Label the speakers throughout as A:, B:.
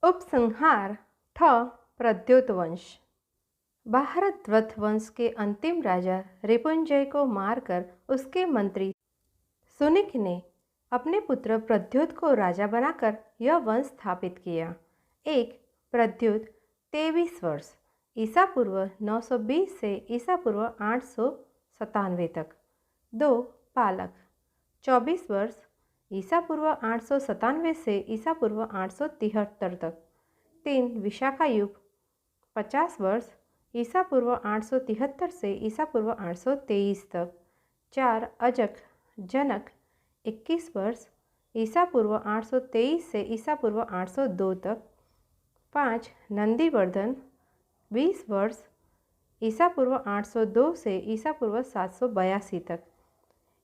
A: उपसंहार ठ प्रद्योत वंश। भारतद्वत वंश के अंतिम राजा रिपुंजय को मारकर उसके मंत्री सुनिक ने अपने पुत्र प्रद्योत को राजा बनाकर यह वंश स्थापित किया। एक प्रद्योत 23 वर्ष ईसा पूर्व 920 से ईसा पूर्व 897 तक। दो पालक 24 वर्ष ईसा पूर्व 897 से ईसा पूर्व 873 तक। तीन विशाखा युग 50 वर्ष ईसा पूर्व 873 से ईसा पूर्व 823 तक। चार अजक जनक 21 वर्ष ईसा पूर्व 823 से ईसा पूर्व 802 तक। पाँच नंदीवर्धन 20 वर्ष ईसा पूर्व 802 से ईसा पूर्व 782 तक।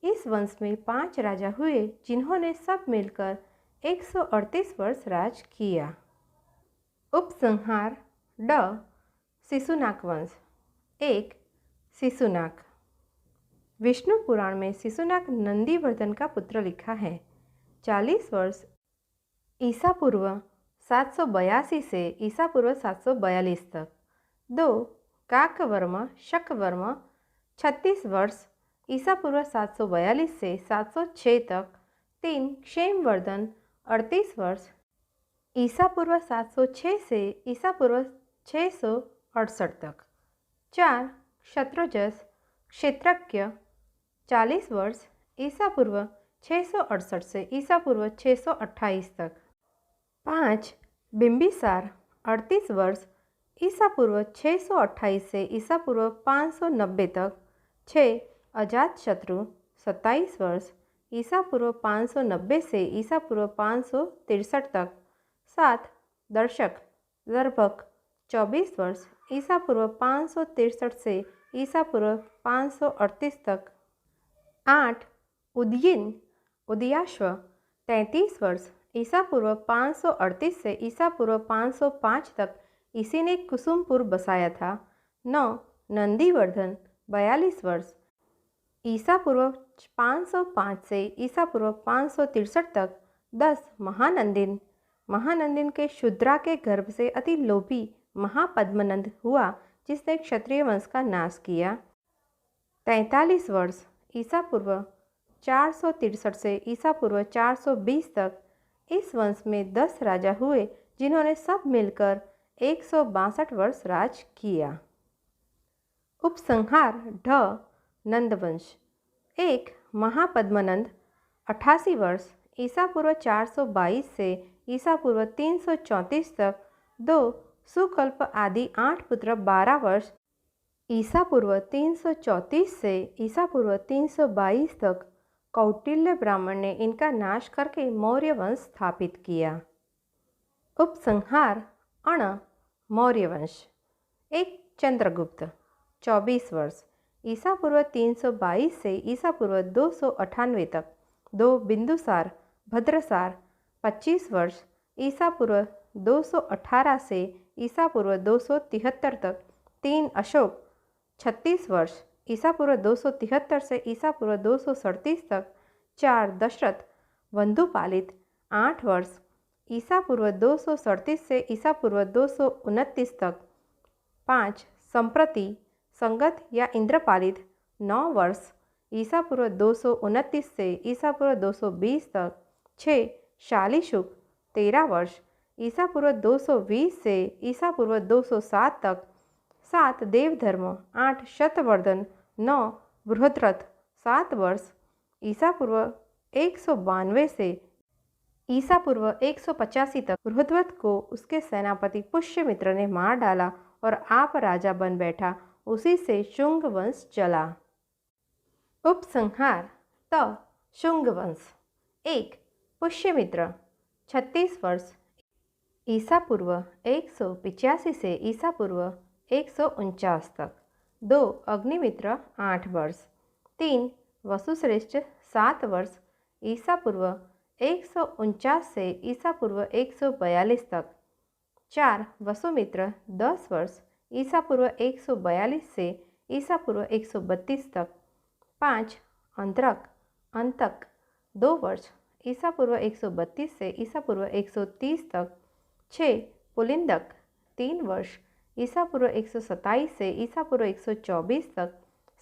A: इस वंश में 5 राजा हुए जिन्होंने सब मिलकर 138 वर्ष राज किया। उपसंहार ड शिशुनाक वंश। एक शिशुनाक। विष्णु पुराण में शिशुनाक नंदीवर्धन का पुत्र लिखा है। 40 वर्ष ईसा पूर्व 782 से ईसा पूर्व 742 तक। दो काकवर्मा शकवर्मा 36 वर्ष ईसा पूर्व 742 से 706 तक। तीन क्षेमवर्धन 38 वर्ष ईसा पूर्व 706 से ईसा पूर्व 668 तक। चार शत्रुजस क्षेत्रज्ञ 40 वर्ष ईसा पूर्व 668 से ईसा पूर्व 628 तक। पाँच बिंबिसार 38 वर्ष ईसा पूर्व 628 से ईसा पूर्व 590 तक। छः अजातशत्रु 27 वर्ष ईसा पूर्व 590 से ईसा पूर्व 563 तक। सात दर्शक दर्भक 24 वर्ष ईसा पूर्व 563 से ईसा पूर्व 538 तक। आठ उदयीन उदयाश्व 33 वर्ष ईसा पूर्व 538 से ईसा पूर्व 505 तक। इसी ने कुसुमपुर बसाया था। नौ नंदीवर्धन 42 वर्ष ईसा पूर्व 505 से ईसा पूर्व 563 तक। 10 महानंदिन महानंदिन के शूद्रा के गर्भ से अति लोभी महापद्मनंद हुआ जिसने क्षत्रिय वंश का नाश किया। 43 वर्ष ईसा पूर्व 463 से ईसा पूर्व 420 तक। इस वंश में 10 राजा हुए जिन्होंने सब मिलकर 162 वर्ष राज किया। उपसंहार ढ नंदवंश। एक महापद्मनंद 88 वर्ष ईसा पूर्व 422 से ईसा पूर्व 334 तक। दो सुकल्प आदि 8 पुत्र 12 वर्ष ईसा पूर्व 334 से ईसा पूर्व 322 तक। कौटिल्य ब्राह्मण ने इनका नाश करके मौर्य वंश स्थापित किया। उपसंहार अण मौर्य वंश। एक चंद्रगुप्त 24 वर्ष ईसा पूर्व 322 से ईसा पूर्व 298 तक। दो बिंदुसार भद्रसार 25 वर्ष ईसा पूर्व 218 से ईसा पूर्व 273 तक। तीन अशोक 36 वर्ष ईसा पूर्व 273 से ईसा पूर्व 237 तक। चार दशरथ वंधुपालित 8 वर्ष ईसा पूर्व 237 से ईसा पूर्व 229 तक। पाँच संप्रति संगत या इंद्रपालित 9 वर्ष ईसा पूर्व 229 से ईसा पूर्व 220 तक। छः शालीशुक 13 वर्ष ईसा पूर्व 220 से ईसा पूर्व 207 तक। सात देवधर्म 8 शतवर्धन 9 बृहद्रथ 7 वर्ष ईसा पूर्व 192 से ईसा पूर्व 185 तक। बृहद्रथ को उसके सेनापति पुष्यमित्र ने मार डाला और आप राजा बन बैठा। उसी से शुंग वंश चला। उपसंहार त शुंग वंश। एक पुष्यमित्र 36 वर्ष ईसा पूर्व 185 से ईसा पूर्व 149 तक। दो अग्निमित्र 8 वर्ष। तीन वसुश्रेष्ठ 7 वर्ष ईसा पूर्व 149 से ईसा पूर्व 142 तक। चार वसुमित्र 10 वर्ष ईसा पूर्व 142 से ईसा पूर्व 132 तक। पाँच अंतरक अंतक 2 वर्ष ईसा पूर्व 132 से ईसा पूर्व 130 तक। 6. पुलिंदक 3 वर्ष ईसा पूर्व 127 से ईसा पूर्व 124 तक।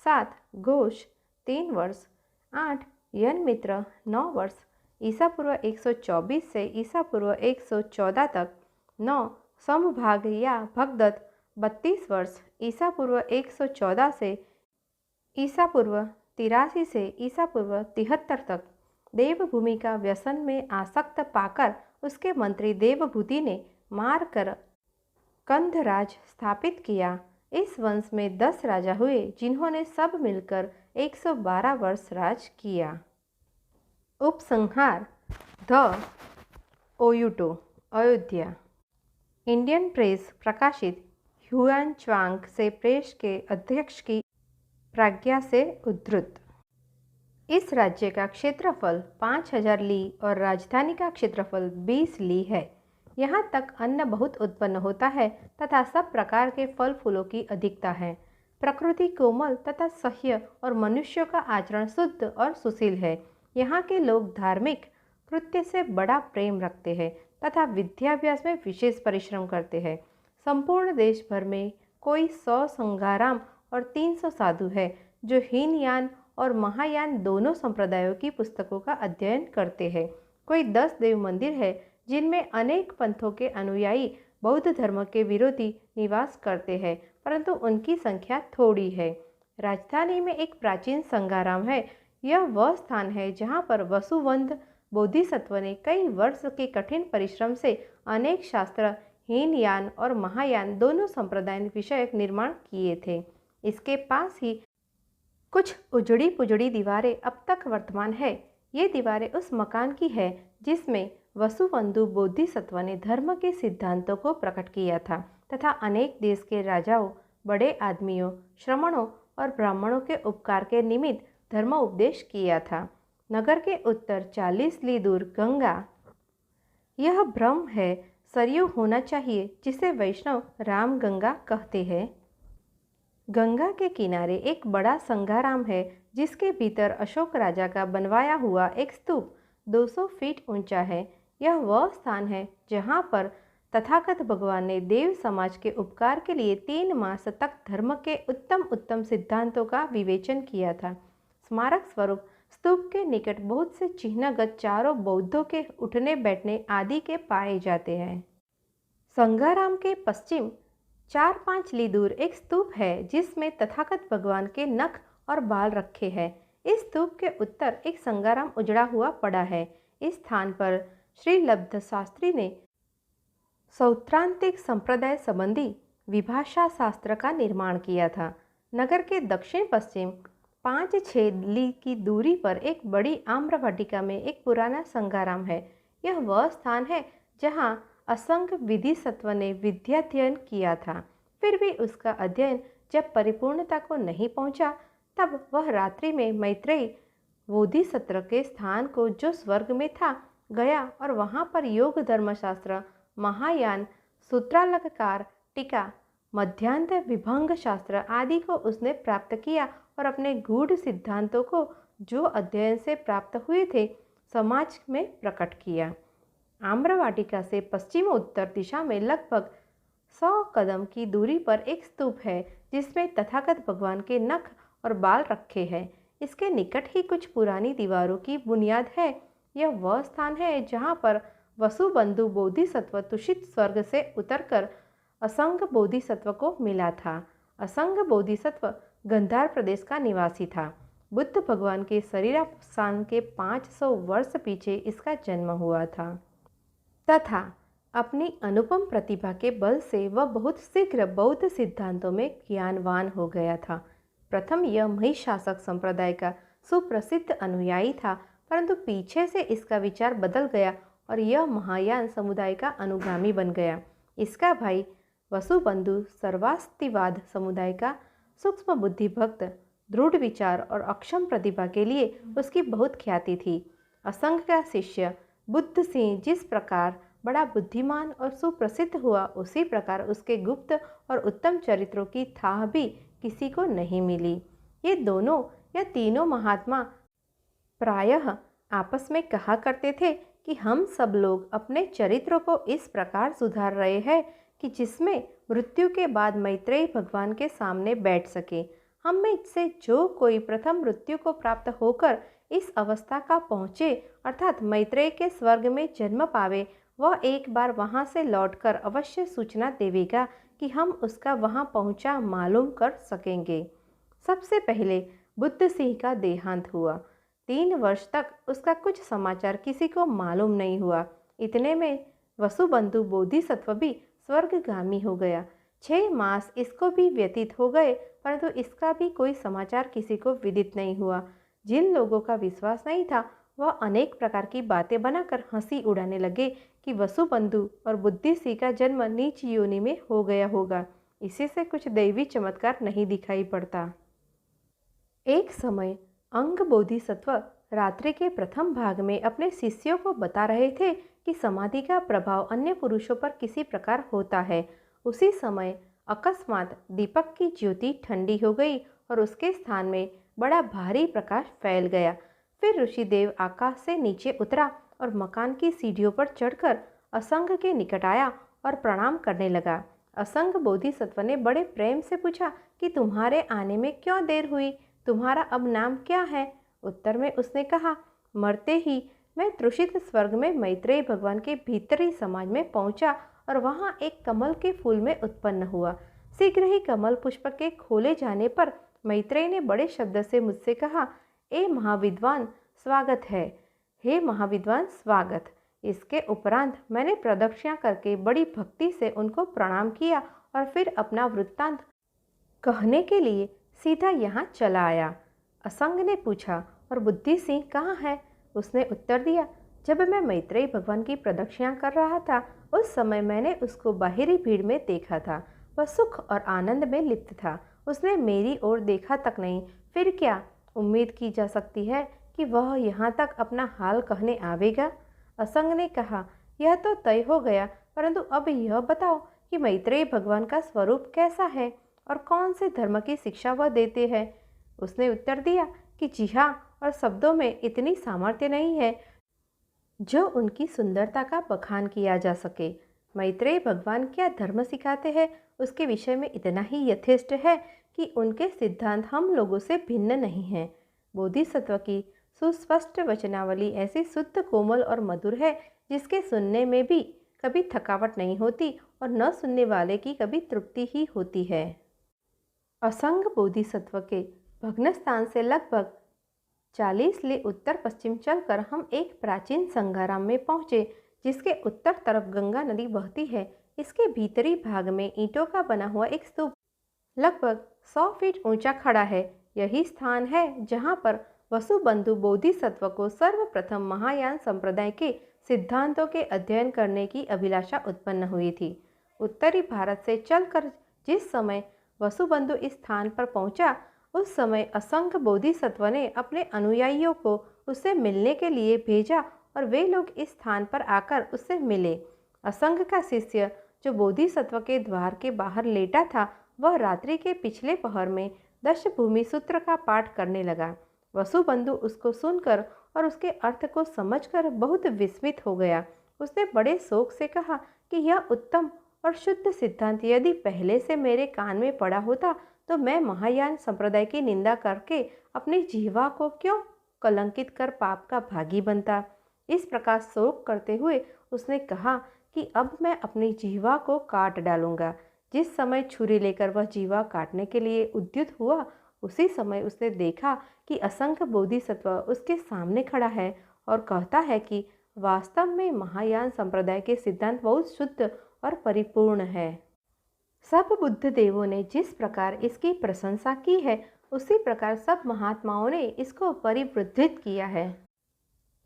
A: 7. घोष 3 वर्ष। 8. यनमित्र 9 वर्ष ईसा पूर्व 124 से ईसा पूर्व 114 तक। 9. समभाग या भगदत्त 32 वर्ष ईसा पूर्व 114 से ईसा पूर्व 83 से ईसा पूर्व 73 तक। देवभूमि का व्यसन में आसक्त पाकर उसके मंत्री देवभूति ने मारकर कंधराज स्थापित किया। इस वंश में 10 राजा हुए जिन्होंने सब मिलकर 112 वर्ष राज किया। उपसंहार द ओयुटो अयोध्या। इंडियन प्रेस प्रकाशित ह्युआन च्वांग से प्रेस के अध्यक्ष की प्राज्ञा से उद्धृत। इस राज्य का क्षेत्रफल 5000 ली और राजधानी का क्षेत्रफल 20 ली है। यहाँ तक अन्न बहुत उत्पन्न होता है तथा सब प्रकार के फल फूलों की अधिकता है। प्रकृति कोमल तथा सह्य और मनुष्यों का आचरण शुद्ध और सुशील है। यहाँ के लोग धार्मिक कृत्य से बड़ा प्रेम रखते हैं तथा विद्याभ्यास में विशेष परिश्रम करते हैं। संपूर्ण देश भर में कोई 100 संगाराम और 300 साधु है जो हीनयान और महायान दोनों संप्रदायों की पुस्तकों का अध्ययन करते हैं। कोई 10 देव मंदिर है जिनमें अनेक पंथों के अनुयायी बौद्ध धर्म के विरोधी निवास करते हैं, परंतु उनकी संख्या थोड़ी है। राजधानी में एक प्राचीन संगाराम है। यह वह स्थान है जहाँ पर वसुवंध बोधिसत्व ने कई वर्ष के कठिन परिश्रम से अनेक शास्त्र हीनयान और महायान दोनों संप्रदाय विषयक निर्माण किए थे। इसके पास ही कुछ उजड़ी पुजड़ी दीवारें अब तक वर्तमान है। ये दीवारें उस मकान की है जिसमें वसुवंधु बोधिसत्व ने धर्म के सिद्धांतों को प्रकट किया था तथा अनेक देश के राजाओं, बड़े आदमियों, श्रमणों और ब्राह्मणों के उपकार के निमित्त धर्म उपदेश किया था। नगर के उत्तर 40 ली दूर गंगा। यह भ्रम है, सरयू होना चाहिए जिसे वैष्णव राम गंगा कहते हैं। गंगा के किनारे एक बड़ा संगाराम है जिसके भीतर अशोक राजा का बनवाया हुआ एक स्तूप 200 फीट ऊंचा है। यह वह स्थान है जहाँ पर तथागत भगवान ने देव समाज के उपकार के लिए 3 मास तक धर्म के उत्तम उत्तम सिद्धांतों का विवेचन किया था। स्मारक स्वरूप स्तूप के निकट बहुत से चिन्हगत चारों बौद्धों के उठने बैठने आदि के पाए जाते हैं। संगाराम के पश्चिम 4-5 ली दूर एक स्तूप है जिसमें तथागत भगवान के नख और बाल रखे हैं। इस स्तूप के उत्तर एक संगाराम उजड़ा हुआ पड़ा है। इस स्थान पर श्री लब्ध शास्त्री ने सौत्रांतिक संप्रदाय संबंधी विभाषा शास्त्र का निर्माण किया था। नगर के दक्षिण पश्चिम 5-6 ली की दूरी पर एक बड़ी आम्रवाटिका में एक पुराना संगाराम है। यह वह स्थान है जहाँ असंग विधिसत्व ने विद्याध्ययन किया था। फिर भी उसका अध्ययन जब परिपूर्णता को नहीं पहुँचा तब वह रात्रि में मैत्रेयी बोधिसत्व के स्थान को जो स्वर्ग में था गया और वहाँ पर योग धर्मशास्त्र, महायान, सूत्रालंकार, टीका, मध्यांत विभंग शास्त्र आदि को उसने प्राप्त किया और अपने गूढ़ सिद्धांतों को जो अध्ययन से प्राप्त हुए थे समाज में प्रकट किया। आम्रवाटिका से पश्चिम उत्तर दिशा में लगभग 100 कदम की दूरी पर एक स्तूप है जिसमें तथागत भगवान के नख और बाल रखे हैं। इसके निकट ही कुछ पुरानी दीवारों की बुनियाद है। यह वह स्थान है जहाँ पर वसुबंधु बोधिसत्व तुषित स्वर्ग से उतरकर असंग बोधिसत्व को मिला था। असंग बोधिसत्व गंधार प्रदेश का निवासी था। बुद्ध भगवान के शरीरावसान के 500 वर्ष पीछे इसका जन्म हुआ था तथा अपनी अनुपम प्रतिभा के बल से वह बहुत शीघ्र बौद्ध सिद्धांतों में ज्ञानवान हो गया था। प्रथम यह महिषासक संप्रदाय का सुप्रसिद्ध अनुयायी था, परंतु पीछे से इसका विचार बदल गया और यह महायान समुदाय का अनुगामी बन गया। इसका भाई वसुबंधु सर्वास्तिवाद समुदाय का सूक्ष्म बुद्धि भक्त, दृढ़ विचार और अक्षम प्रतिभा के लिए उसकी बहुत ख्याति थी। असंग का शिष्य बुद्ध सिंह जिस प्रकार बड़ा बुद्धिमान और सुप्रसिद्ध हुआ, उसी प्रकार उसके गुप्त और उत्तम चरित्रों की थाह भी किसी को नहीं मिली। ये दोनों या तीनों महात्मा प्रायः आपस में कहा करते थे कि हम सब लोग अपने चरित्र को इस प्रकार सुधार रहे हैं कि जिसमें मृत्यु के बाद मैत्रेयी भगवान के सामने बैठ सके। हम में से जो कोई प्रथम मृत्यु को प्राप्त होकर इस अवस्था का पहुँचे अर्थात मैत्रेयी के स्वर्ग में जन्म पावे, वह एक बार वहाँ से लौटकर अवश्य सूचना देवेगा कि हम उसका वहाँ पहुँचा मालूम कर सकेंगे। सबसे पहले बुद्ध सिंह का देहांत हुआ। 3 वर्ष तक उसका कुछ समाचार किसी को मालूम नहीं हुआ। इतने में वसुबंधु बोधिसत्व भी स्वर्गगामी हो गया। 6 मास इसको भी व्यतीत हो गए, परंतु इसका भी कोई समाचार किसी को विदित नहीं हुआ। जिन लोगों का विश्वास नहीं था वह अनेक प्रकार की बातें बनाकर हंसी उड़ाने लगे कि वसुबंधु और बुद्धि सिंह का जन्म नीच योनि में हो गया होगा। इसी से कुछ दैवी चमत्कार नहीं दिखाई पड़ता। एक समय अंग बोधिसत्व रात्रि के प्रथम भाग में अपने शिष्यों को बता रहे थे कि समाधि का प्रभाव अन्य पुरुषों पर किसी प्रकार होता है। उसी समय अकस्मात दीपक की ज्योति ठंडी हो गई और उसके स्थान में बड़ा भारी प्रकाश फैल गया। फिर ऋषिदेव आकाश से नीचे उतरा और मकान की सीढ़ियों पर चढ़कर असंग के निकट आया और प्रणाम करने लगा। असंग बोधिसत्व ने बड़े प्रेम से पूछा कि तुम्हारे आने में क्यों देर हुई, तुम्हारा अब नाम क्या है? उत्तर में उसने कहा, मरते ही मैं तृषित स्वर्ग में मैत्रेयी भगवान के भीतरी समाज में पहुंचा और वहां एक कमल के फूल में उत्पन्न हुआ। शीघ्र ही कमल पुष्प के खोले जाने पर मैत्रेयी ने बड़े शब्द से मुझसे कहा, ए महाविद्वान स्वागत है, हे महाविद्वान स्वागत। इसके उपरांत मैंने प्रदक्षिणा करके बड़ी भक्ति से उनको प्रणाम किया और फिर अपना वृत्तांत कहने के लिए सीधा यहाँ चला आया। असंग ने पूछा, और बुद्धि सिंह कहाँ है? उसने उत्तर दिया, जब मैं मैत्रेयी भगवान की प्रदक्षिणा कर रहा था उस समय मैंने उसको बाहरी भीड़ में देखा था। वह सुख और आनंद में लिप्त था। उसने मेरी ओर देखा तक नहीं। फिर क्या उम्मीद की जा सकती है कि वह यहाँ तक अपना हाल कहने आवेगा? असंग ने कहा, यह तो तय हो गया, परंतु अब यह बताओ कि मैत्रेयी भगवान का स्वरूप कैसा है और कौन से धर्म की शिक्षा वह देते हैं? उसने उत्तर दिया कि जी हाँ, और शब्दों में इतनी सामर्थ्य नहीं है जो उनकी सुंदरता का बखान किया जा सके। मैत्रेयी भगवान क्या धर्म सिखाते हैं उसके विषय में इतना ही यथेष्ट है कि उनके सिद्धांत हम लोगों से भिन्न नहीं हैं। बोधिसत्व की सुस्पष्ट वचनावली ऐसी शुद्ध, कोमल और मधुर है जिसके सुनने में भी कभी थकावट नहीं होती और न सुनने वाले की कभी तृप्ति ही होती है। असंग बोधिसत्व के भग्न स्थान से लगभग 40 ली उत्तर पश्चिम चलकर हम एक प्राचीन संगाराम में पहुँचे जिसके उत्तर तरफ गंगा नदी बहती है। इसके भीतरी भाग में ईंटों का बना हुआ एक स्तूप लगभग 100 फीट ऊंचा खड़ा है। यही स्थान है जहां पर वसुबंधु बोधिसत्व को सर्वप्रथम महायान संप्रदाय के सिद्धांतों के अध्ययन करने की अभिलाषा उत्पन्न हुई थी। उत्तरी भारत से चलकर जिस समय वसुबंधु इस स्थान पर पहुंचा उस समय असंग बोधिसत्व ने अपने अनुयायियों को उससे मिलने के लिए भेजा और वे लोग इस स्थान पर आकर उससे मिले। असंग का शिष्य जो बोधिसत्व के द्वार के बाहर लेटा था वह रात्रि के पिछले पहर में दशभूमि सूत्र का पाठ करने लगा। वसुबंधु उसको सुनकर और उसके अर्थ को समझकर बहुत विस्मित हो गया। उसने बड़े शोक से कहा कि यह उत्तम और शुद्ध सिद्धांत यदि पहले से मेरे कान में पड़ा होता तो मैं महायान संप्रदाय की निंदा करके अपनी जिह्वा को क्यों कलंकित कर पाप का भागी बनता। इस प्रकार शोक करते हुए उसने कहा कि अब मैं अपनी जिह्वा को काट डालूंगा। जिस समय छुरी लेकर वह जिह्वा काटने के लिए उद्युत हुआ उसी समय उसने देखा कि असंग बोधिसत्व उसके सामने खड़ा है और कहता है कि वास्तव में महायान संप्रदाय के सिद्धांत बहुत शुद्ध और परिपूर्ण है। सब बुद्ध देवों ने जिस प्रकार इसकी प्रशंसा की है उसी प्रकार सब महात्माओं ने इसको परिवृद्धित किया है।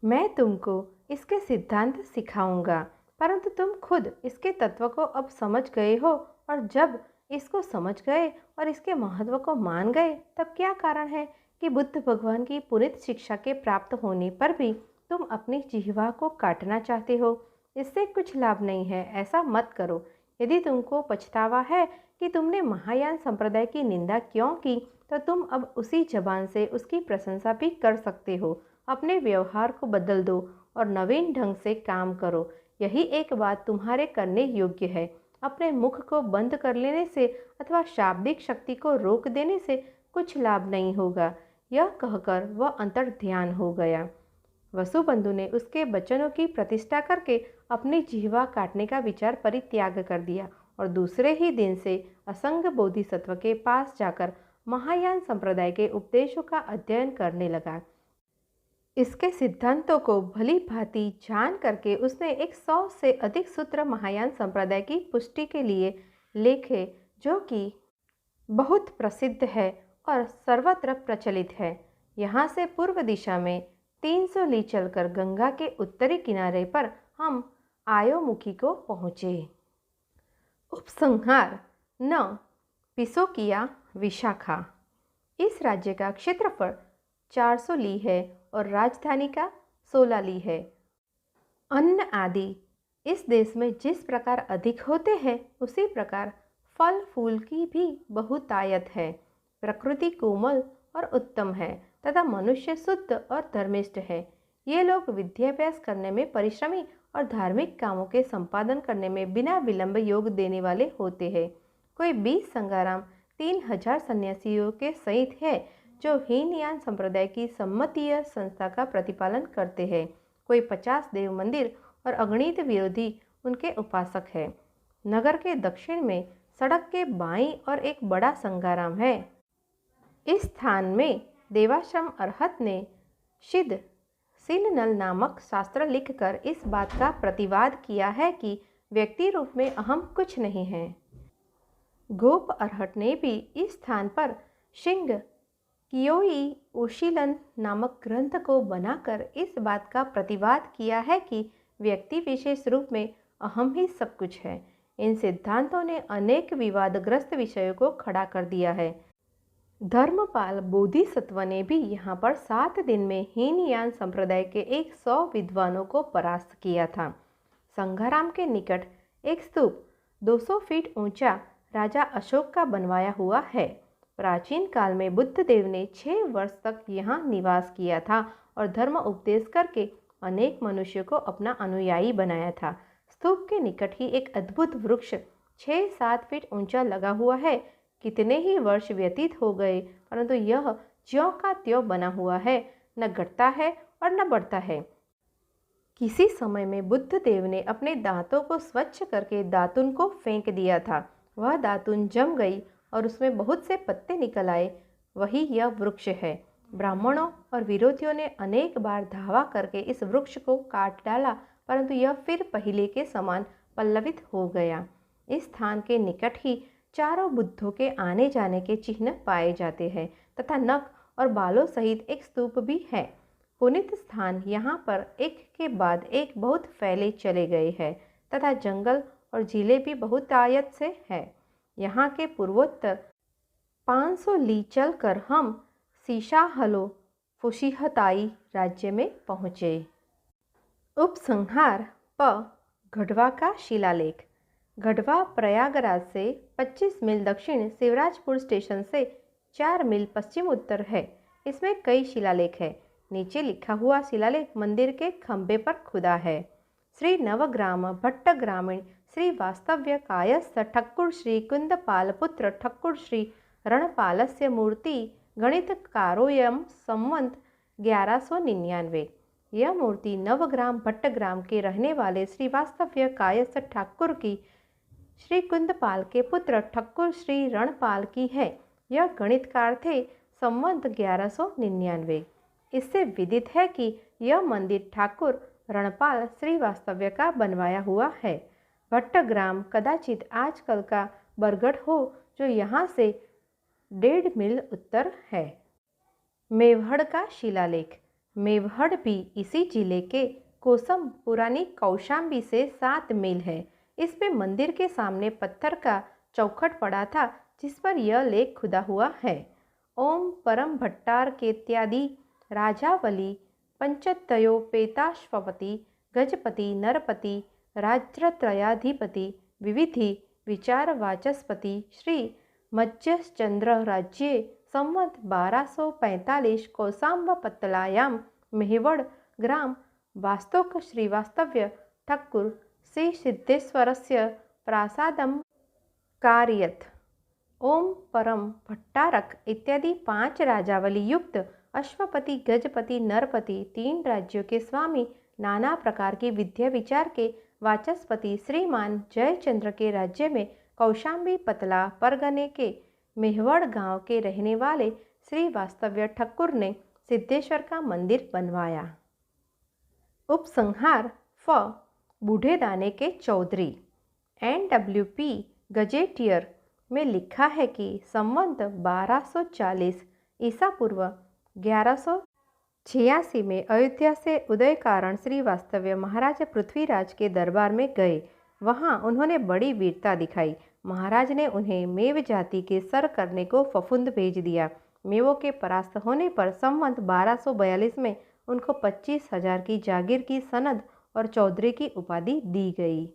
A: मैं तुमको इसके सिद्धांत सिखाऊंगा, परंतु तुम खुद इसके तत्व को अब समझ गए हो और जब इसको समझ गए और इसके महत्व को मान गए तब क्या कारण है कि बुद्ध भगवान की पुनीत शिक्षा के प्राप्त होने पर भी तुम अपनी जिह्वा को काटना चाहते हो? इससे कुछ लाभ नहीं है, ऐसा मत करो। यदि तुमको पछतावा है कि तुमने महायान संप्रदाय की निंदा क्यों की तो तुम अब उसी जबान से उसकी प्रशंसा भी कर सकते हो। अपने व्यवहार को बदल दो और नवीन ढंग से काम करो। यही एक बात तुम्हारे करने योग्य है। अपने मुख को बंद कर लेने से अथवा शाब्दिक शक्ति को रोक देने से कुछ लाभ नहीं होगा। यह कहकर वह अंतर्ध्यान हो गया। वसुबंधु ने उसके वचनों की प्रतिष्ठा करके अपनी जिह्वा काटने का विचार परित्याग कर दिया और दूसरे ही दिन से असंग बोधिसत्व के पास जाकर महायान संप्रदाय के उपदेशों का अध्ययन करने लगा। इसके सिद्धांतों को भली भांति जान करके उसने 100 से अधिक सूत्र महायान संप्रदाय की पुष्टि के लिए लिखे, जो कि बहुत प्रसिद्ध है और सर्वत्र प्रचलित है। यहाँ से पूर्व दिशा में 300 ली चलकर गंगा के उत्तरी किनारे पर हम आयोमुखी को पहुँचे। उपसंहार न पिसोकिया विशाखा। इस राज्य का क्षेत्रफल 400 ली है और राजधानी का 16 ली है। अन्न आदि इस देश में जिस प्रकार अधिक होते हैं, उसी प्रकार फल फूल की भी बहुतायत है। प्रकृति कोमल और उत्तम है तथा मनुष्य शुद्ध और धर्मिष्ठ है। ये लोग विद्याभ्यास करने में परिश्रमी और धार्मिक कामों के संपादन करने में बिना विलंब योग देने वाले होते हैं। कोई 20 संगाराम 3000 सन्यासियों के सहित है, जो हीनयान संप्रदाय की सम्मतीय संस्था का प्रतिपालन करते हैं। कोई 50 देव मंदिर और अगणित विरोधी उनके उपासक है। नगर के दक्षिण में सड़क के बाईं और एक बड़ा संगाराम है। इस स्थान में देवाश्रम अरहत ने सिद्ध सिलनल नामक शास्त्र लिखकर इस बात का प्रतिवाद किया है कि व्यक्ति रूप में अहम कुछ नहीं है। गोप अरहट ने भी इस स्थान पर शिंग कियोई ओशिलन नामक ग्रंथ को बनाकर इस बात का प्रतिवाद किया है कि व्यक्ति विशेष रूप में अहम ही सब कुछ है। इन सिद्धांतों ने अनेक विवादग्रस्त विषयों को खड़ा कर दिया है। धर्मपाल बोधिसत्व ने भी यहाँ पर 7 दिन में हीनयान संप्रदाय के 100 विद्वानों को परास्त किया था। संघाराम के निकट एक स्तूप 200 फीट ऊंचा राजा अशोक का बनवाया हुआ है। प्राचीन काल में बुद्ध देव ने 6 वर्ष तक यहाँ निवास किया था और धर्म उपदेश करके अनेक मनुष्यों को अपना अनुयायी बनाया था। स्तूप के निकट ही एक अद्भुत वृक्ष 6-7 फीट ऊंचा लगा हुआ है। कितने ही वर्ष व्यतीत हो गए, परंतु यह ज्यों का त्यों बना हुआ है, न घटता है और न बढ़ता है। किसी समय में बुद्ध देव ने अपने दांतों को स्वच्छ करके दातुन को फेंक दिया था। वह दातुन जम गई और उसमें बहुत से पत्ते निकल आए। वही यह वृक्ष है। ब्राह्मणों और विरोधियों ने अनेक बार धावा करके इस वृक्ष को काट डाला, परंतु यह फिर पहले के समान पल्लवित हो गया। इस स्थान के निकट ही चारों बुद्धों के आने जाने के चिन्ह पाए जाते हैं तथा नख और बालों सहित एक स्तूप भी है। पुनित स्थान यहाँ पर एक के बाद एक बहुत फैले चले गए हैं तथा जंगल और झीलें भी बहुत आयत से है। यहाँ के पूर्वोत्तर 500 ली चलकर हम सीशाहलो फुशिहताई राज्य में पहुँचे। उपसंहार प गढ़वा का शिलालेख। गढ़वा प्रयागराज से 25 मील दक्षिण शिवराजपुर स्टेशन से 4 मील पश्चिम उत्तर है। इसमें कई शिलालेख है। नीचे लिखा हुआ शिलालेख मंदिर के खंभे पर खुदा है। श्री नवग्राम भट्ट ग्रामीण श्री वास्तव्य कायस्थ ठक्कुर श्री कुंदपाल पुत्र ठक्कुर श्री रणपालस्य मूर्ति गणित कारोयम संवंत 1199। यह मूर्ति नवग्राम भट्टग्राम के रहने वाले श्री वास्तव्य कायस्थ ठाकुर की श्री कुंदपाल के पुत्र ठक्कुर श्री रणपाल की है। यह गणितकार थे। संवंत 1199। इससे विदित है कि यह मंदिर ठाकुर रणपाल श्री वास्तव्य का बनवाया हुआ है। भट्टग्राम कदाचित आजकल का बरगढ़ हो, जो यहाँ से 1.5 मील उत्तर है। मेवहड़ का शिलालेख। मेवहड़ भी इसी जिले के कोसम पुरानी कौशाम्बी से 7 मील है। इसमें मंदिर के सामने पत्थर का चौखट पड़ा था, जिस पर यह लेख खुदा हुआ है। ओम परम भट्टार केत्यादि राजावली पंचतयोपेताश्वपति गजपति नरपति राज्यत्रयाधिपति विविधि विचार वाचस्पति श्री मज्जश्चंद्र राज्ये संवत 1245 कौसाम्ब पत्तलायाम मेहवड़ ग्राम वास्तोक श्रीवास्तव्य ठक्कुर श्री सिद्धेश्वरस्य प्रासादं कारयत्। ओम परम भट्टारक इत्यादि 5 राजावली युक्त अश्वपति, गजपति, नरपति, 3 राज्यों के स्वामी, नाना प्रकार की विद्या विचार के वाचस्पति, श्रीमान जयचंद्र के राज्य में कौशाम्बी पतला परगने के मेहवड़ गांव के रहने वाले श्री वास्तव्य ठक्कुर ने सिद्धेश्वर का मंदिर बनवाया। उपसंहार फ बूढ़े दाने के चौधरी। NWP गजेटियर में लिखा है कि संवत 1240 ईसा पूर्व 1186 में अयोध्या से उदय कारण श्री वास्तव्य महाराज पृथ्वीराज के दरबार में गए। वहां उन्होंने बड़ी वीरता दिखाई। महाराज ने उन्हें मेव जाति के सर करने को फफूंद भेज दिया। मेवों के परास्त होने पर संवत 1242 में उनको 25,000 की जागीर की सनद और चौधरी की उपाधि दी गई।